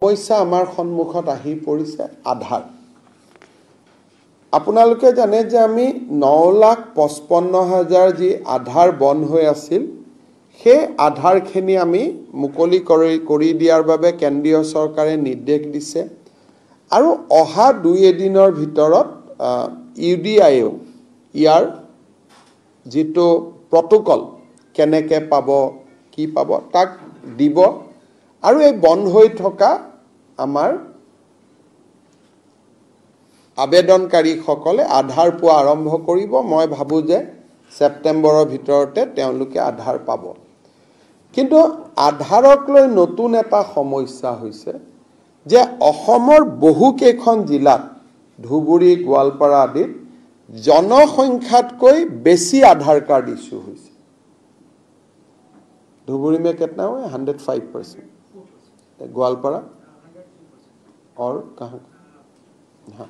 সমস্যা আমাৰ সন্মুখত আহি পৰিছে আধাৰ। আপোনালোকে জানে যে আমি 9,55,000 যি আধাৰ বন্ধ হৈ আছিল, সেই আধাৰখিনি আমি মুকলি কৰি দিয়াৰ বাবে কেন্দ্ৰীয় চৰকাৰে নিৰ্দেশ দিছে আৰু অহা 2 দিনৰ ভিতৰত UDIও ইয়াৰ যিটো প্ৰটোকল কেনেকৈ পাব কি পাব তাক দিব আৰু এই বন্ধ হৈ থকা আমাৰ আবেদনকাৰীসকলে আধাৰ পোৱা আৰম্ভ কৰিব। মই ভাবো যে সেপ্টেম্বৰৰ ভিতৰতে তেওঁলোকে আধাৰ পাব। কিন্তু আধাৰক লৈ নতুন এটা সমস্যা হৈছে যে অসমৰ বহু কেইখন জিলাত ধুবুৰী গোৱালপাৰা আদিত জনসংখ্যাতকৈ বেছি আধাৰ কাৰ্ড ইস্যু হৈছে। धुबुरी में कितना हुआ? 105%। ग्वालपारा और कहाँ? हाँ,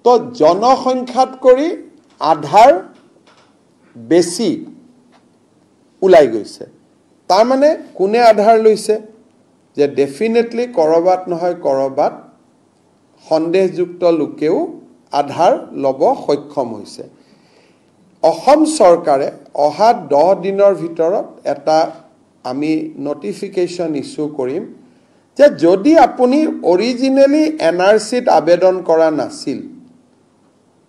तो जनसंख्यात करी आधार बेसी उलाई गई। तार माने कोने आधार लैसे जे डेफिनेटली करबात নহয় करबात सन्देहयुक्त लोकेও आधार लब सक्षम হৈছে। অসম চৰকাৰে অহা 10 দিনৰ ভিতৰত এটা আমি নোটিফিকেশন ইস্যু কৰিম যে যদি আপুনি অৰিজিনালি এনআৰসিত আবেদন কৰা নাছিল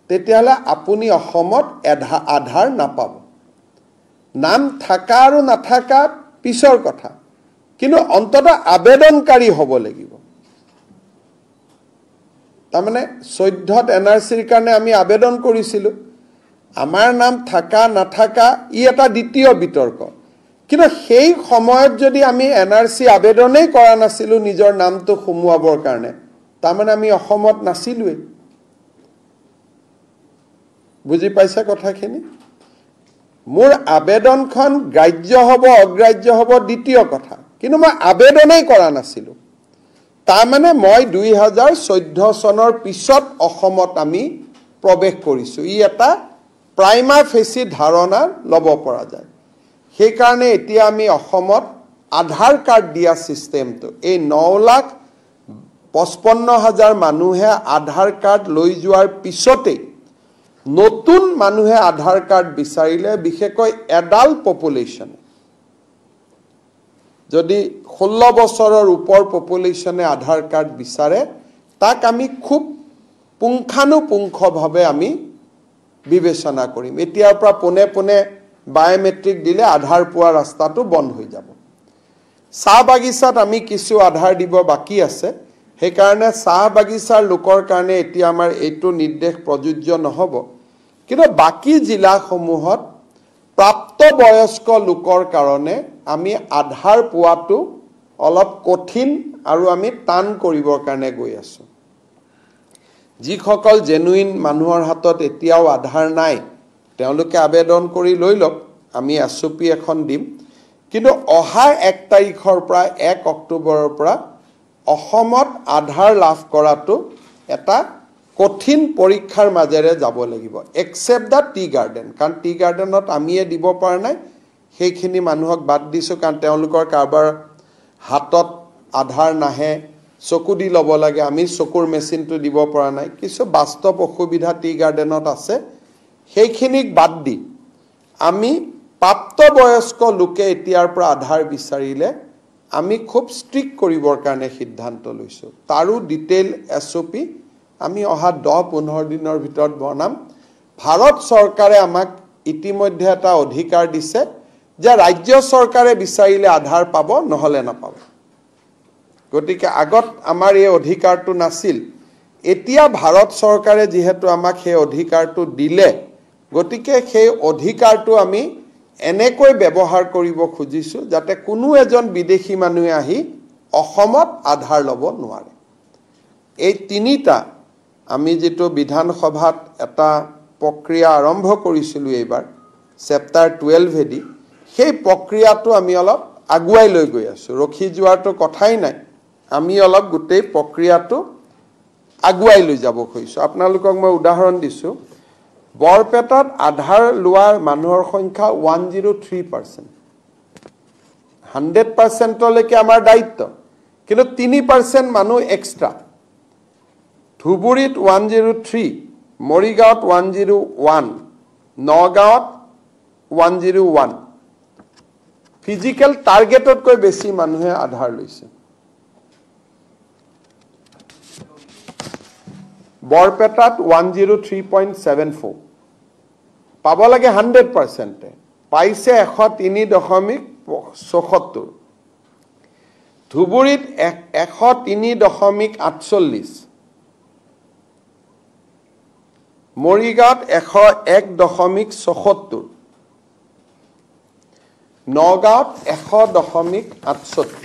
তেতিয়াহলে আপুনি অসমত আধাৰ নাপাব। নাম থাকা আৰু নাথাকা পিছৰ কথা, কিন্তু অন্তত আবেদনকাৰী হ'ব লাগিব। তাৰমানে 14ত এনআৰসিৰ কাৰণে আমি আবেদন কৰিছিলো, আমাৰ নাম থাকা নাথাকা ই এটা দ্বিতীয় বিতৰ্ক। কিন্তু সেই সময়ত যদি আমি এনআৰসি আবেদনেই কৰা নাছিলো নিজৰ নামটো সুমুৱাবৰ কাৰণে, তাৰমানে আমি অসমত নাছিলোই। বুজি পাইছে কথাখিনি? মোৰ আবেদনখন গ্ৰাহ্য হ'ব অগ্ৰাহ্য হ'ব দ্বিতীয় কথা, কিন্তু মই আবেদনেই কৰা নাছিলো। তাৰমানে মই 2014 চনৰ পিছত অসমত আমি প্ৰৱেশ কৰিছো। ই এটা প্ৰাইমা ফেসি ধাৰণা লব পৰা যায়। সেই কাৰণে এতিয়া আমি অসমত আধাৰ কাৰ্ড দিয়া সিস্টেমটো এই 9,55,000 মানুহে আধাৰ কাৰ্ড লৈ যোৱাৰ পিছতে নতুন মানুহে আধাৰ কাৰ্ড বিচাৰিলে, বিশেষকৈ এডাল্ট পপুলেশন, যদি 16 বছৰৰ ওপৰ পপুলেশনে আধাৰ কাৰ্ড বিচাৰে তাক আমি খুব পুংখানুপুংখভাৱে আমি বিবেচনা কৰিম। এতিয়াৰ পৰা পোনে পোনে বায়োমেট্ৰিক দিলে আধাৰ পোৱা ৰাস্তাটো বন্ধ হৈ যাব। চাহ বাগিচাত আমি কিছু আধাৰ দিব বাকি আছে, সেই কাৰণে চাহ বাগিচাৰ লোকৰ কাৰণে এতিয়া আমাৰ এইটো নিৰ্দেশ প্ৰযোজ্য নহব। কিন্তু বাকি জিলাসমূহত প্ৰাপ্তবয়স্ক লোকৰ কাৰণে আমি আধাৰ পোৱাটো অলপ কঠিন আৰু আমি টান কৰিবৰ কাৰণে গৈ আছো। যিসকল জেনুইন মানুহৰ হাতত এতিয়াও আধাৰ নাই তেওঁলোকে আবেদন কৰি লৈ লওক, আমি এছঅপি এখন দিম। কিন্তু অহা 1 তাৰিখৰ পৰা 1 অক্টোবৰৰ পৰা অসমত আধাৰ লাভ কৰাটো এটা কঠিন পৰীক্ষাৰ মাজেৰে যাব লাগিব, এক্সেপ্ট দা টি গাৰ্ডেন। কাৰণ টি গাৰ্ডেনত আমিয়ে দিব পৰা নাই, সেইখিনি মানুহক বাদ দিছো কাৰণ তেওঁলোকৰ কাৰবাৰ হাতত আধাৰ নাহে, চকু দি ল'ব লাগে, আমি চকুৰ মেচিনটো দিব পৰা নাই। কিছু বাস্তৱ অসুবিধা টি গাৰ্ডেনত আছে, সেইখিনিক বাদ দি আমি প্ৰাপ্তবয়স্ক লোকে এতিয়াৰ পৰা আধাৰ বিচাৰিলে আমি খুব ষ্ট্ৰিক্ট কৰিবৰ কাৰণে সিদ্ধান্ত লৈছো। তাৰো ডিটেইল এছঅপি আমি অহা 10-15 দিনৰ ভিতৰত বনাম। ভাৰত চৰকাৰে আমাক ইতিমধ্যে এটা অধিকাৰ দিছে যে ৰাজ্য চৰকাৰে বিচাৰিলে আধাৰ পাব, নহলে নাপাব। গতিকে আগত আমাৰ এই অধিকাৰটো নাছিল, এতিয়া ভাৰত চৰকাৰে যেহেতু আমাক সেই অধিকাৰটো দিলে, গতিকে সেই অধিকাৰটো আমি এনেকৈ ব্যৱহাৰ কৰিব খুজিছো যাতে কোনো এজন বিদেশী মানুহে আহি অসমত আধাৰ ল'ব নোৱাৰে। এই তিনিটা আমি যেটো বিধানসভাত এটা প্ৰক্ৰিয়া আৰম্ভ কৰিছিলো এইবাৰ চেপ্টাৰ 12 এদি, সেই প্ৰক্ৰিয়াটো আমি অলপ আগুৱাই লৈ গৈ আছো। ৰখি যোৱাটো কথাই নাই, আমি অলপ গোটেই প্ৰক্ৰিয়াটো আগুৱাই লৈ যাব খুজিছো। আপোনালোকক মই উদাহৰণ দিছো, বৰপেটাত আধাৰ লোৱাৰ মানুহৰ সংখ্যা 103%। 100% লৈকে আমাৰ দায়িত্ব, কিন্তু 3% মানুহ এক্সট্ৰা ধুবুৰীত 103 মৰিগাঁৱত 101 নগাঁৱত 101 ফিজিক্যাল টাৰ্গেটতকৈ বেছি মানুহে আধাৰ লৈছে বৰপেটাত 103.74 পাব লাগে 100% পাইছে 103.74 ধুবুৰীত 103.48 মৰিগাঁৱত 101.74 নগাঁৱত 100.68